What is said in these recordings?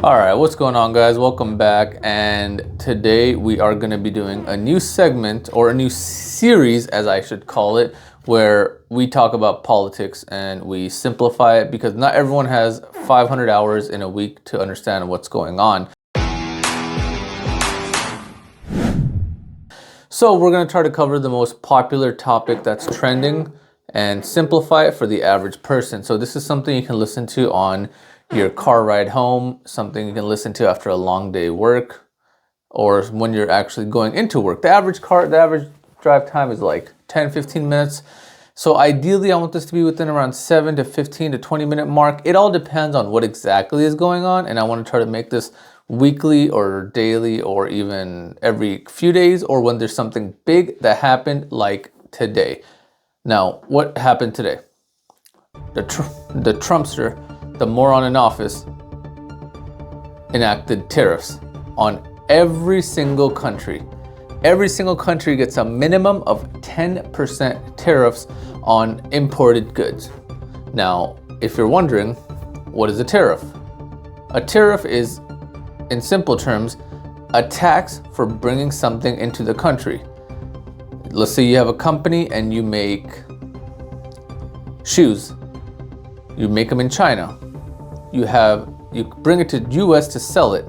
All right, what's going on, guys? Welcome back. And today we are going to be doing a new segment, or a new series, as I should call it, where we talk about politics and we simplify it, because not everyone has 500 hours in a week to understand what's going on. So we're going to try to cover the most popular topic that's trending and simplify it for the average person. So this is something you can listen to on your car ride home, something you can listen to after a long day work, or when you're actually going into work. The average drive time is like 10-15 minutes. So ideally I want this to be within around 7 to 15 to 20 minute mark. It all depends on what exactly is going on, and I want to try to make this weekly or daily or even every few days, or when there's something big that happened like today. Now, what happened today? The Trumpster, the moron in office, enacted tariffs on every single country. Every single country gets a minimum of 10% tariffs on imported goods. Now, if you're wondering, what is a tariff? A tariff is, in simple terms, a tax for bringing something into the country. Let's say you have a company and you make shoes. You make them in China. You bring it to US to sell it.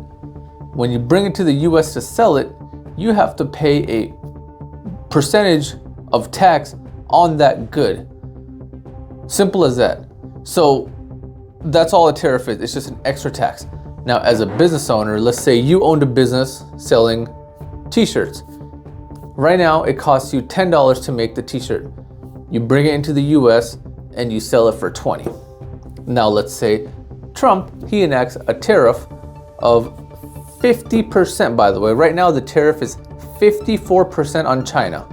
When you bring it to the US to sell it, you have to pay a percentage of tax on that good. Simple as that. So that's all a tariff is. It's just an extra tax. Now, as a business owner, let's say you owned a business selling t-shirts. Right now, it costs you $10 to make the t-shirt. You bring it into the US and you sell it for $20. Now, let's say Trump, he enacts a tariff of 50%, by the way. Right now, the tariff is 54% on China.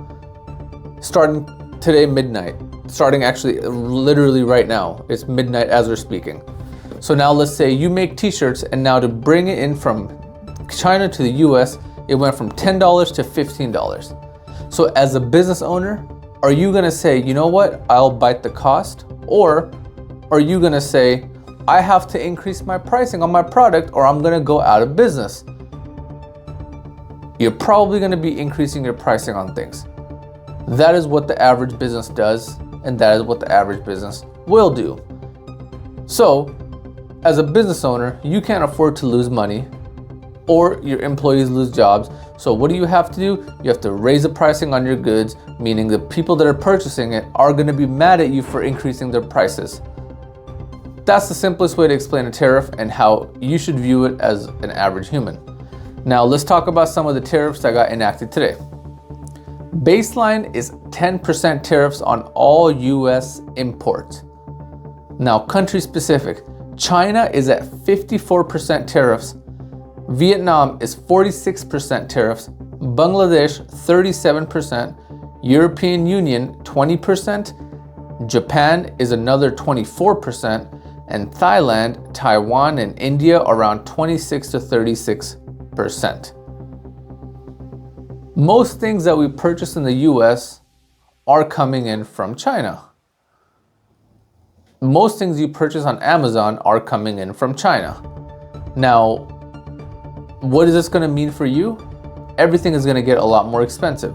Starting today, midnight. Starting actually, literally right now. It's midnight as we're speaking. So now let's say you make t-shirts, and now to bring it in from China to the US, it went from $10 to $15. So as a business owner, are you gonna say, you know what, I'll bite the cost? Or are you gonna say, I have to increase my pricing on my product or I'm gonna go out of business? You're probably gonna be increasing your pricing on things. That is what the average business does, and that is what the average business will do. So, as a business owner, you can't afford to lose money, or your employees lose jobs. So what do you have to do? You have to raise the pricing on your goods, meaning the people that are purchasing it are gonna be mad at you for increasing their prices. That's the simplest way to explain a tariff and how you should view it as an average human. Now let's talk about some of the tariffs that got enacted today. Baseline is 10% tariffs on all US imports. Now, country specific, China is at 54% tariffs, Vietnam is 46% tariffs, Bangladesh 37%, European Union 20%, Japan is another 24%, and Thailand, Taiwan, and India around 26 to 36%. Most things that we purchase in the US are coming in from China. Most things you purchase on Amazon are coming in from China. Now, what is this gonna mean for you? Everything is gonna get a lot more expensive.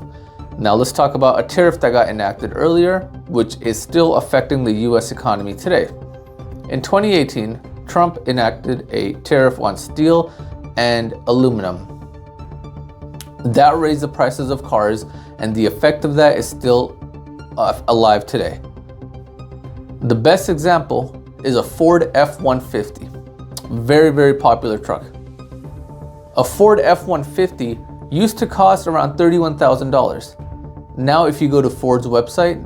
Now let's talk about a tariff that got enacted earlier, which is still affecting the US economy today. In 2018, Trump enacted a tariff on steel and aluminum. That raised the prices of cars, and the effect of that is still alive today. The best example is a Ford F-150. Very, very popular truck. A Ford F-150 used to cost around $31,000. Now, if you go to Ford's website,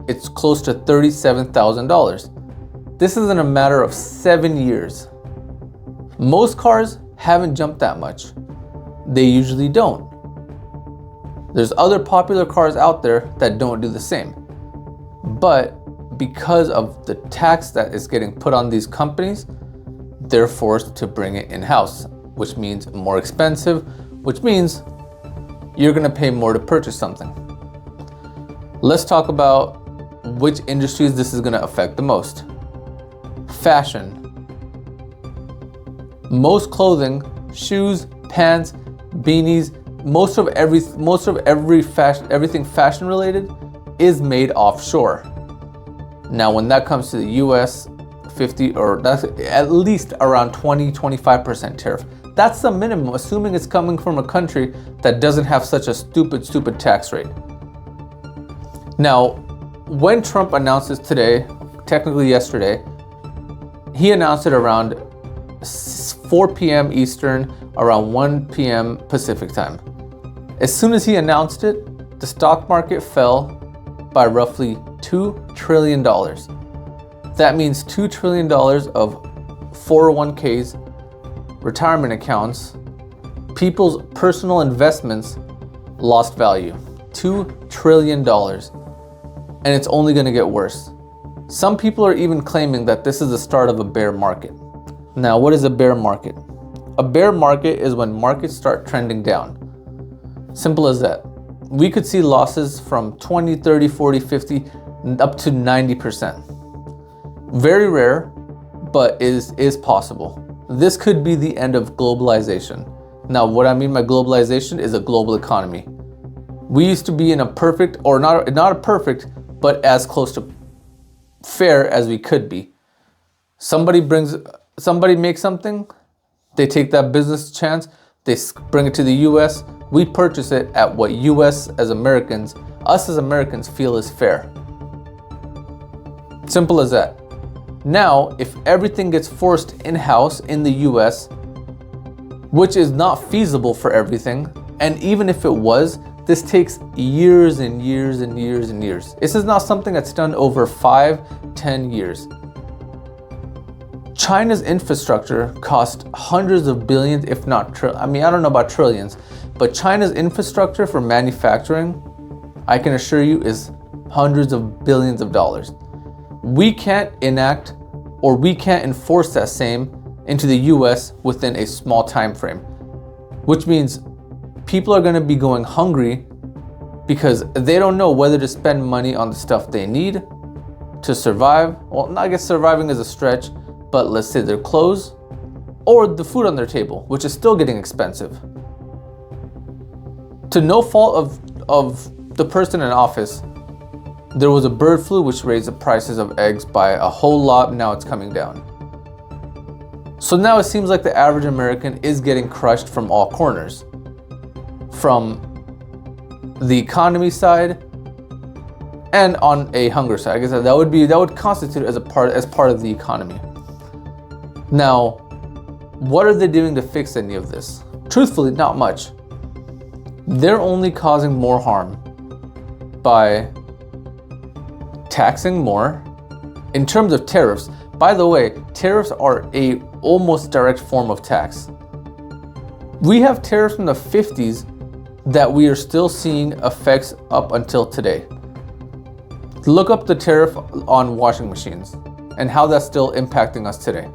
it's close to $37,000. This is in a matter of 7 years. Most cars haven't jumped that much. They usually don't. There's other popular cars out there that don't do the same. But because of the tax that is getting put on these companies, they're forced to bring it in-house, which means more expensive, which means you're gonna pay more to purchase something. Let's talk about which industries this is gonna affect the most. Fashion. Most clothing, shoes, pants, beanies, everything fashion related is made offshore. Now, when that comes to the US, that's at least around 20-25% tariff. That's the minimum, assuming it's coming from a country that doesn't have such a stupid tax rate. Now, when Trump announced this today, technically yesterday, he announced it around 4 p.m. Eastern, around 1 p.m. Pacific time. As soon as he announced it, the stock market fell by roughly $2 trillion. That means $2 trillion of 401ks, retirement accounts, people's personal investments lost value. $2 trillion. And it's only going to get worse. Some people are even claiming that this is the start of a bear market. Now, what is a bear market? A bear market is when markets start trending down. Simple as that. We could see losses from 20, 30, 40, 50, up to 90%. Very rare, but is possible. This could be the end of globalization. Now, what I mean by globalization is a global economy. We used to be in a perfect, or not a perfect, but as close to fair as we could be. Somebody makes something, they take that business chance, they bring it to the US, we purchase it at what us as Americans feel is fair. Simple as that. Now, if everything gets forced in-house in the US, which is not feasible for everything, and even if it was, this takes years and years and years and years. This is not something that's done over 5-10 years. China's infrastructure cost hundreds of billions, if not I don't know about trillions, but China's infrastructure for manufacturing, I can assure you, is hundreds of billions of dollars. We can't enact or we can't enforce that same into the US within a small time frame, which means people are going to be going hungry because they don't know whether to spend money on the stuff they need to survive. Well, I guess surviving is a stretch, but let's say their clothes or the food on their table, which is still getting expensive. To no fault of the person in office, there was a bird flu which raised the prices of eggs by a whole lot. Now it's coming down. So now it seems like the average American is getting crushed from all corners. From the economy side and on a hunger side. I guess that would constitute as part of the economy. Now, what are they doing to fix any of this? Truthfully, not much. They're only causing more harm by taxing more. In terms of tariffs, by the way, tariffs are a almost direct form of tax. We have tariffs from the 50s that we are still seeing effects up until today. Look up the tariff on washing machines and how that's still impacting us today.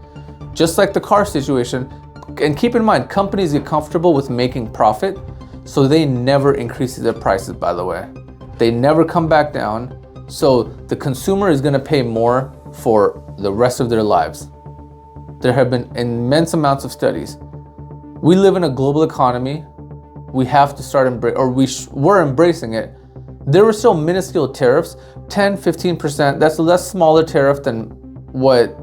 Just like the car situation, and keep in mind, companies get comfortable with making profit, so they never increase their prices, by the way. They never come back down, so the consumer is going to pay more for the rest of their lives. There have been immense amounts of studies. We live in a global economy. We have to start we're embracing it. There were still minuscule tariffs, 10, 15%. That's a less smaller tariff than what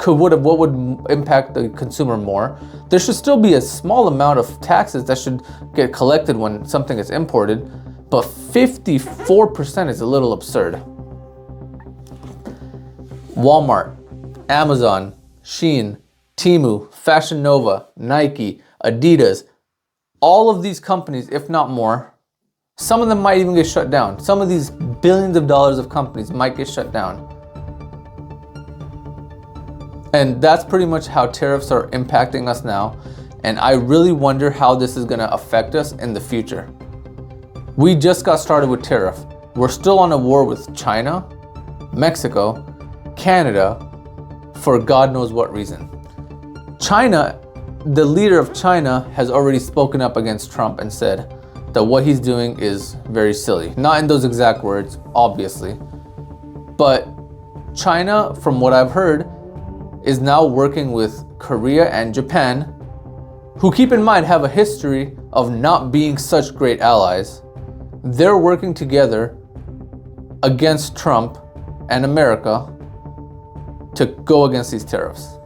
would impact the consumer more. There should still be a small amount of taxes that should get collected when something is imported, but 54% is a little absurd. Walmart, Amazon, Shein, Temu, Fashion Nova, Nike, Adidas, all of these companies, if not more, some of them might even get shut down. Some of these billions of dollars of companies might get shut down. And that's pretty much how tariffs are impacting us now. And I really wonder how this is going to affect us in the future. We just got started with tariff. We're still on a war with China, Mexico, Canada, for God knows what reason. China, the leader of China has already spoken up against Trump and said that what he's doing is very silly. Not in those exact words, obviously. But China, from what I've heard, is now working with Korea and Japan, who, keep in mind, have a history of not being such great allies. They're working together against Trump and America to go against these tariffs.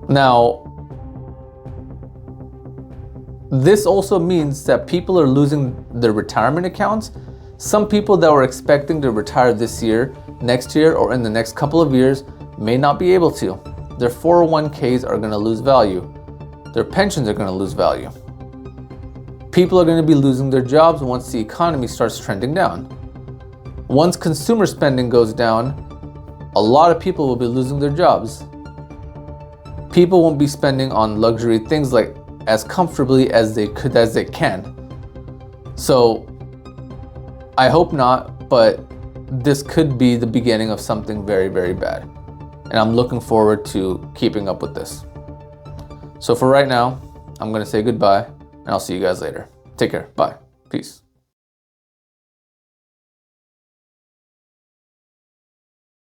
Now, this also means that people are losing their retirement accounts. Some people that were expecting to retire this year, next year, or in the next couple of years may not be able to. Their 401ks are going to lose value. Their pensions are going to lose value. People are going to be losing their jobs once the economy starts trending down. Once consumer spending goes down, a lot of people will be losing their jobs. People won't be spending on luxury things like as comfortably as they can. So I hope not, but this could be the beginning of something very, very bad. And I'm looking forward to keeping up with this. So for right now, I'm going to say goodbye, and I'll see you guys later. Take care. Bye. Peace.